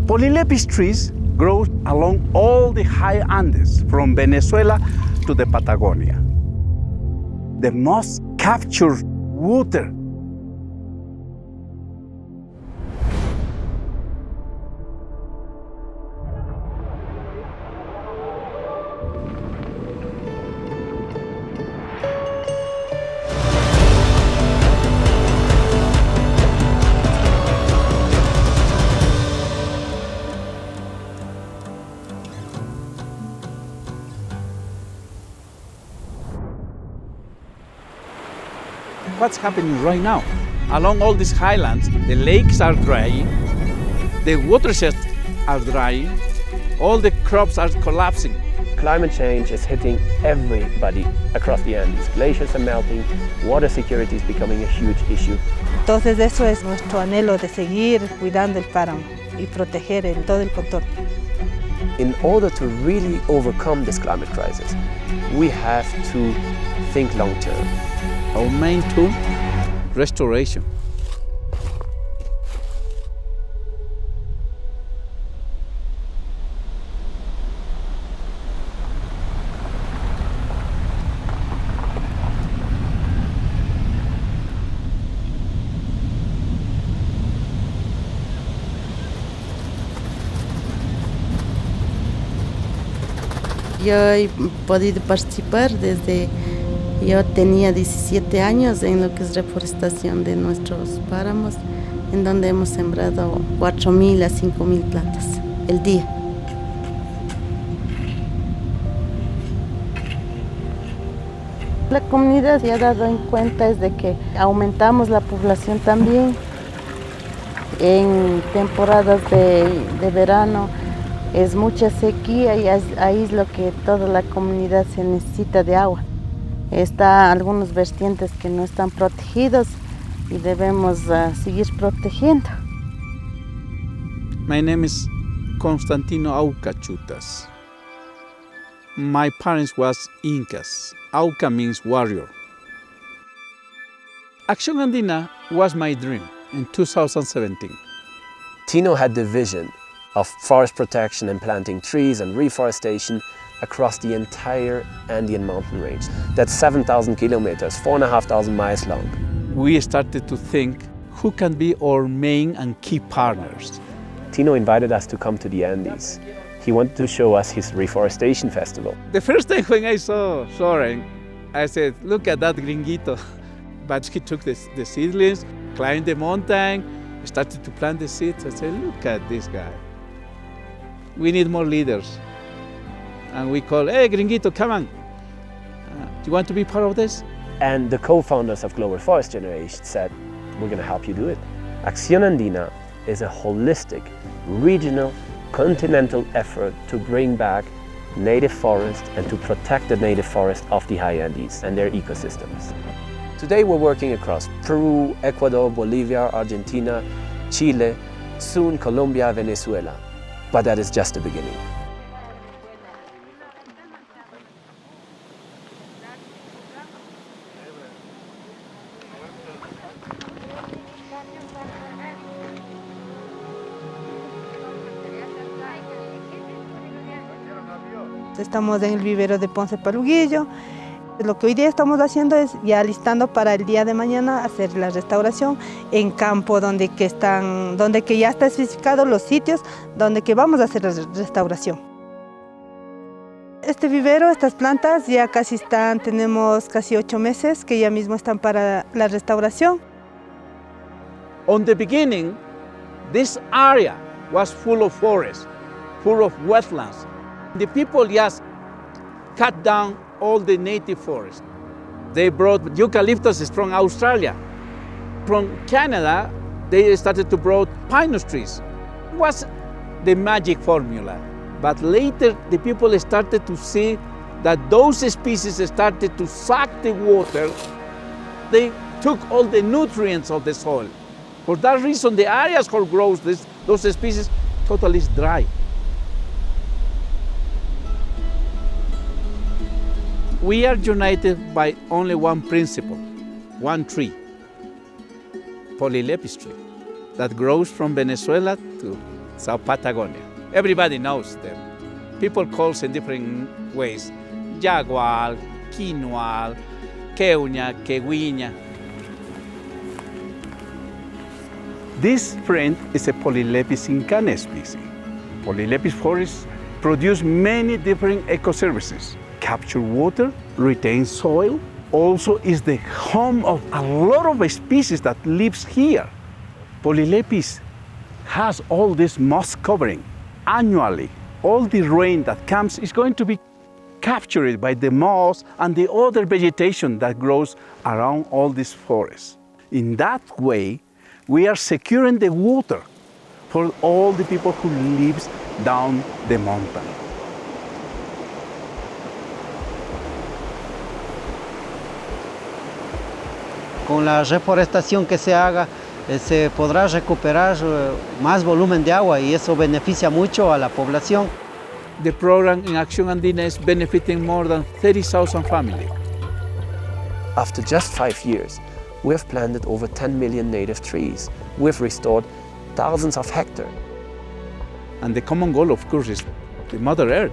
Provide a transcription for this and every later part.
Polylepis trees grow along all the high Andes, from Venezuela to the Patagonia. The most captured water. What's happening right now? Along all these highlands, the lakes are drying, the watersheds are drying, all the crops are collapsing. Climate change is hitting everybody across the Andes. Glaciers are melting, water security is becoming a huge issue. Entonces eso es nuestro anhelo de seguir cuidando el páramo y proteger todo el contorno. In order to really overcome this climate crisis, we have to think long term. Our main tool, restoration. Yo he podido participar desde yo tenía 17 años en lo que es reforestación de nuestros páramos, en donde hemos sembrado 4.000 a 5.000 plantas el día. La comunidad se ha dado en cuenta es de que aumentamos la población también en temporadas de verano. Es mucha sequía y ahí es lo que toda la comunidad se necesita de agua. Está algunos vertientes que no están protegidos y debemos seguir protegiendo. My name is Constantino Aucachutas. My parents was Incas. Auca means warrior. Acción Andina was my dream in 2017. Tino had the vision of forest protection and planting trees and reforestation across the entire Andean mountain range. That's 7,000 kilometers, 4,500 miles long. We started to think who can be our main and key partners. Tino invited us to come to the Andes. He wanted to show us his reforestation festival. The first time when I saw Soren, I said, look at that gringuito. But he took the seedlings, climbed the mountain, started to plant the seeds. I said, look at this guy. We need more leaders. And we call, hey, gringuito, come on. Do you want to be part of this? And the co-founders of Global Forest Generation said, we're going to help you do it. Acción Andina is a holistic, regional, continental effort to bring back native forest and to protect the native forest of the high Andes and their ecosystems. Today we're working across Peru, Ecuador, Bolivia, Argentina, Chile, soon Colombia, Venezuela. But that is just the beginning. Estamos en el vivero de Ponce Paluguillo. Lo que hoy día estamos haciendo es ya listando para el día de mañana hacer la restauración en campo donde que ya está especificado los sitios donde que vamos a hacer la restauración. Este vivero, estas plantas ya casi están, tenemos casi 8 meses que ya mismo están para la restauración. On the beginning, this area was full of forests, full of wetlands. The people just cut down all the native forest. They brought eucalyptus from Australia. From Canada, they started to bring pinus trees. It was the magic formula. But later, the people started to see that those species started to suck the water. They took all the nutrients of the soil. For that reason, the areas where grows those species totally is dry. We are united by only one principle, one tree, Polylepis tree, that grows from Venezuela to South Patagonia. Everybody knows them. People call it in different ways. Jaguar, quinoa, queuña, queguiña. This friend is a Polylepis incana species. Polylepis forests produce many different ecoservices. Capture water, retain soil, also is the home of a lot of species that lives here. Polylepis has all this moss covering. Annually, all the rain that comes is going to be captured by the moss and the other vegetation that grows around all these forests. In that way, we are securing the water for all the people who live down the mountain. Con la reforestación que se haga, se podrá recuperar más volumen de agua y eso beneficia mucho a la población. The program in Acción Andina is benefiting more than 30,000 families. After just 5 years, we have planted over 10 million native trees. We've restored thousands of hectares. And the common goal, of course, is the Mother Earth.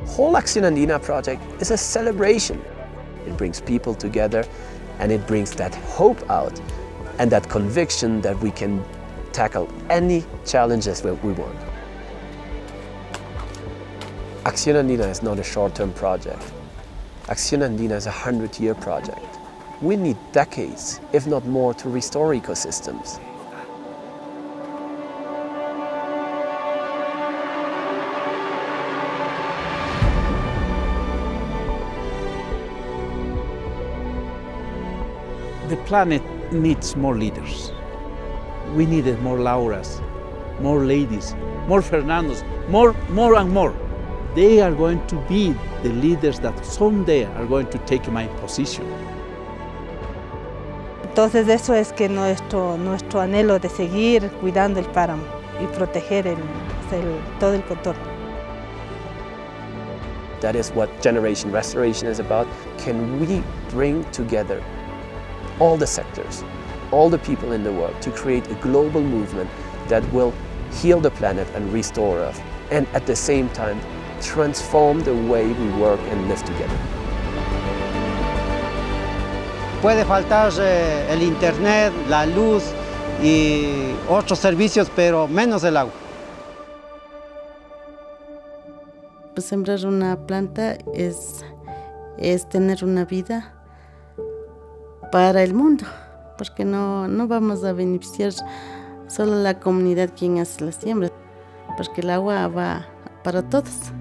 Whole Acción Andina project is a celebration. It brings people together and it brings that hope out and that conviction that we can tackle any challenges that we want. Acción Andina is not a short-term project. Acción Andina is a 100-year project. We need decades, if not more, to restore ecosystems. The planet needs more leaders. We needed more Lauras, more ladies, more Fernandos, more and more. They are going to be the leaders that someday are going to take my position. Entonces eso es que nuestro anhelo de seguir cuidando el páramo y proteger todo el contorno. That is what Generation Restoration is about. Can we bring together all the sectors, all the people in the world to create a global movement that will heal the planet and restore Earth, and at the same time transform the way we work and live together. Puede faltar el internet, la luz y otros servicios, pero menos el agua. Pues sembrar una planta es tener una vida para el mundo, porque no vamos a beneficiar solo la comunidad quien hace la siembra, porque el agua va para todos.